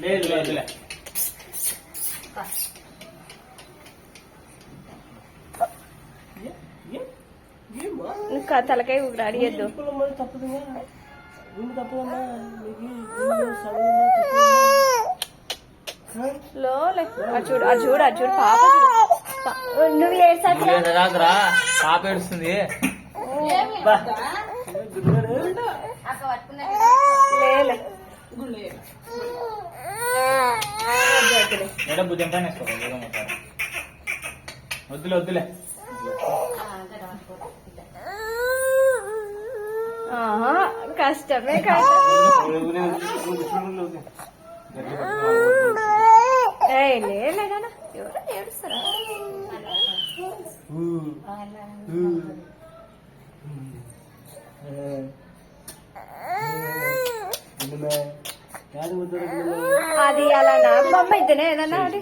లేదు లేదు తలకాయ అడిగేద్దు చూడు అది చూడు అది చూడు పాప నువ్వు ఏడ్రా పాప ఏడుస్తుంది బుద్ధి వద్దులే వద్దులే కష్టమే లేదనా ఎవరు ఏడుస్తారా అది అలా నా బొమ్మ ఇద్దనే ఏదన్నా అది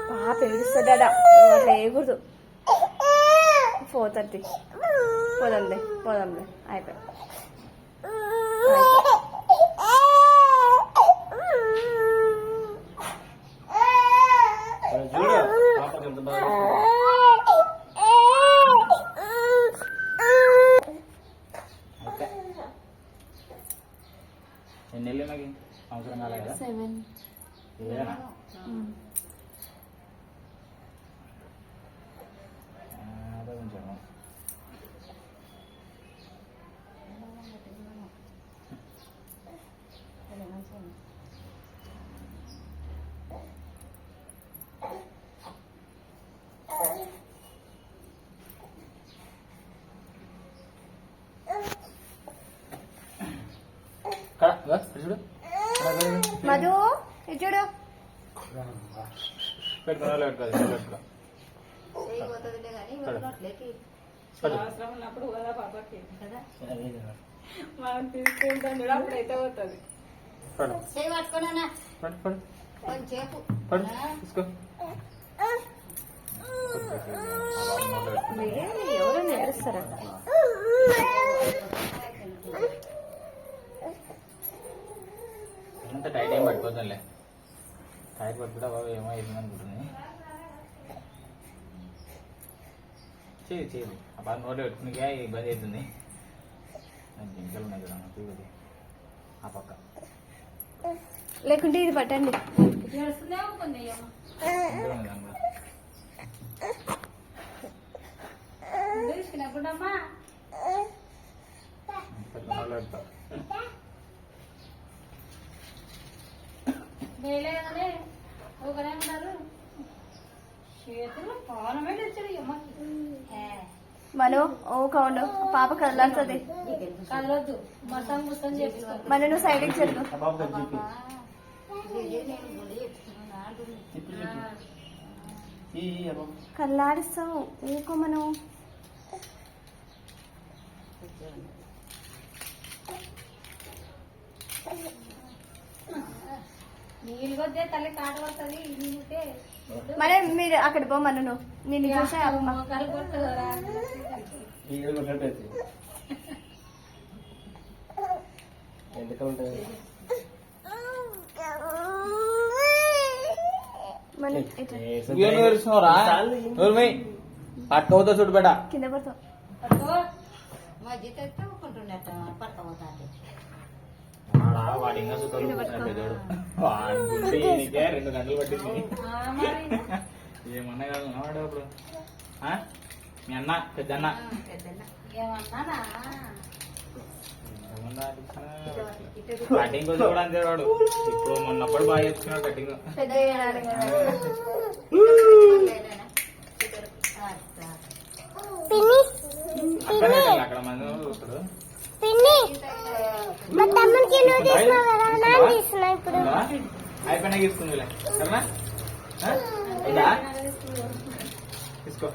పాప ఏడుస్తాడా అట్లా వేయకూడదు 4:30 పోదాంలే అయిపోయి ఎన్ని నాకు అవసరం కాలే కదా 7 మధు చూడు ఉన్నప్పుడు కదా పాపకి కదా మనం తీసుకుంటాం చూడ అప్పుడైతే పోతుంది ఎవరు నేర్స్తారా అంత టైట్ ఏం పట్టుకోవద్దులే టైట్ పట్టుకుంటా బాబు ఏమో అవుతుంది అనుకుంటుంది చేయి ఆ బాగా నోట్లో పెట్టుకునిగా ఇబ్బంది అవుతుంది జింకలు ఉన్నాయి కదా చూడదు ఆ పక్క లేకుంటే ఇది పట్టండి మను ఓ కౌండు పాప కదలాడుతుంది కదలొద్దు మొత్తం మొత్తం చేసుకో మన నువ్వు సైడ్కి జరుగు కల్లాడిస్తావు ఊకో మనం నీళ్ళు కొద్దే తల్లి కాట పడుతుంది నీళ్ళుంటే మరి మీరు అక్కడ పోమను నువ్వు నేను చూసా మోకాలు కొట్టురా పట్టుకోవద్దా చూడు బేట కింద పడతావు వాడి ఇంకా వాడి 2 గంటలు పట్టింది ఏమన్నా కాదు వాడు అప్పుడు మీ అన్న పెద్దన్న ఏమన్నా కటింగ్ కోసం కూడా అంతే వాడు. ఇప్పుడు మొన్నప్పుడు బాగా చేసుకున్నాడు కటింగ్. అక్కడ మంది ఇప్పుడు అయిపోయినా తీసుకుందిలే సరేనా? తీసుకో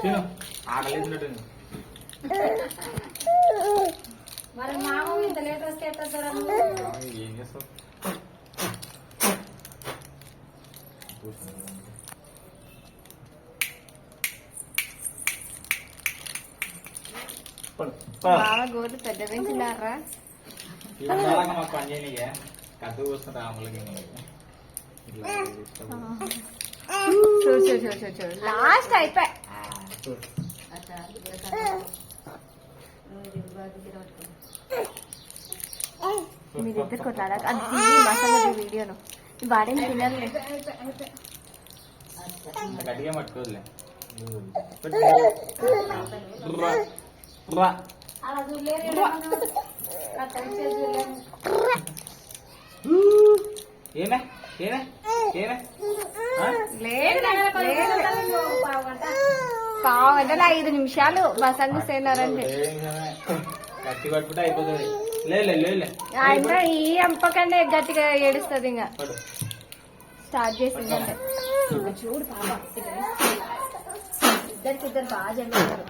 తిను ఆకలిసినట్టుంది. మరి మామ ఇంత లేట్ వస్తే ఎట్లా చూడము? ఏం చేస్తావు? బాగా గోర్లు పెద్ద పెంచినారా? మాకు పని చేయనిగా కథ కూర్చుంటా అమలకి చూడు లాస్ట్ అయిపోయి మీరిద్దరు కొట్టాలా? అది మసాలా వీడియోను వాడేం తినలే. గట్టిగా పట్టుకోదులే. అలా చూడలేరు ఏమే ఏమే ఏమే పావుగంటల 5 నిమిషాలు బసంగు సేనారండి. గట్టి పట్టుకుంటే అయిపోతుంది. లేదు ఆయన ఈ అంపకంటే గట్టిగా ఏడుస్తుంది. ఇంకా స్టార్ట్ చేసిందంటే చూడు పాప ఇద్దరు బాగా జరుగుతారు.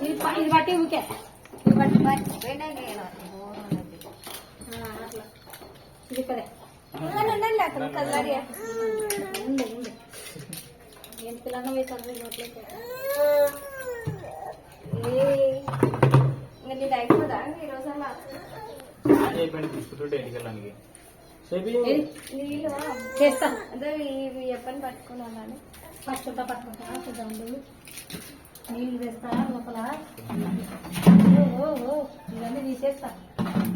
ఇది బట్టి ఊకే ఇది ఇక్కడే అక్కడ కదలాడి ఎంత పిల్లలు వేసారు నీది అయిపోదా ఈరోజు అలా తీసుకుంటుంటే ఎన్నికలకి నీళ్ళు చేస్తా. అదే ఇవి ఎప్పని పట్టుకున్నాను పట్టుకుంటా కొంచెం నీళ్ళు వేస్తా లోపల. ఇవన్నీ తీసేస్తా.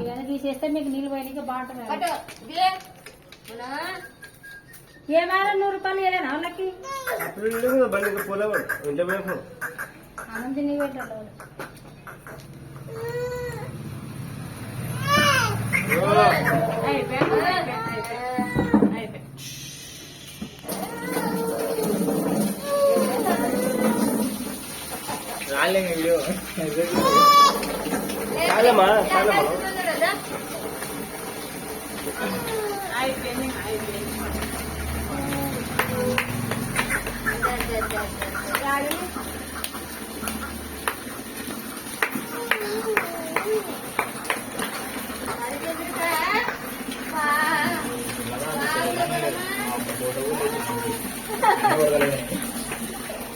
ఇవన్నీ తీసేస్తే మీకు నీళ్ళు పోయినాక బాగుంటుంది. ఏమైనా 100 రూపాయలు వేయలేనా వాళ్ళకి? ఆనంది నీ పెట్టాలి. రాలేండి వీడియో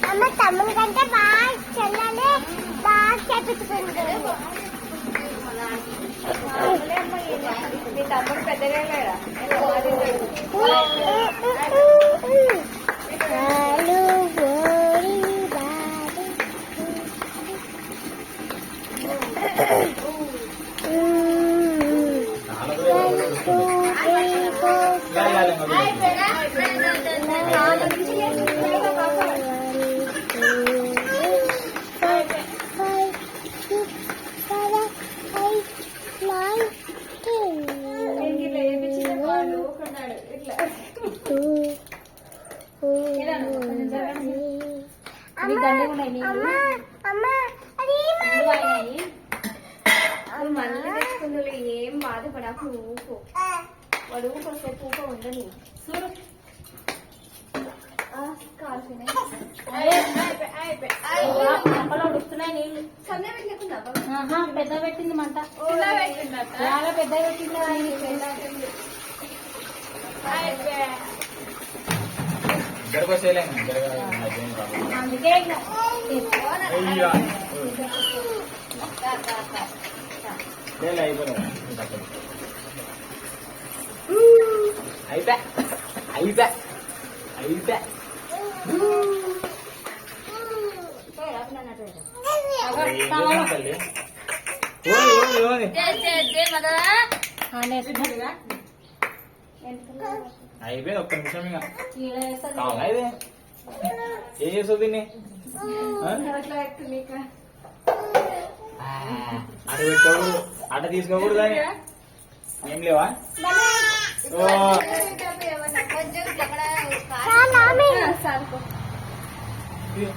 అమ్మ తమ్ముని కంటే బాగా చెల్లాలి బాగా చేపించుకుంటారు. మీ తమ్ముడు పెద్దగా లేడా? మళ్ళీ తెచ్చుకుందులే ఏం బాధపడాకు. ఊపు వాడు ఊపొసేపు ఊప ఉండని చూడు ఉడుకుతున్నాయి నీళ్ళు. పెద్ద పెట్టింది మంట. చాలా పెద్ద పెట్టింది. అందుకే అయిపోయింది, ఒక్క నిమిషం ఇక. ఈడ వేస్తా కావాలా ఇది? ఏం చేస్తావు దీన్ని? ఆ? అట్లా పెట్టు నీకు. అటు పెట్టుకోకూడదు, అట తీసుకోకూడదు అని ఏం లేవా? ఓ, ఏమన్నా కొంచెం ఎక్కడ చాలా సార్కో ఇది.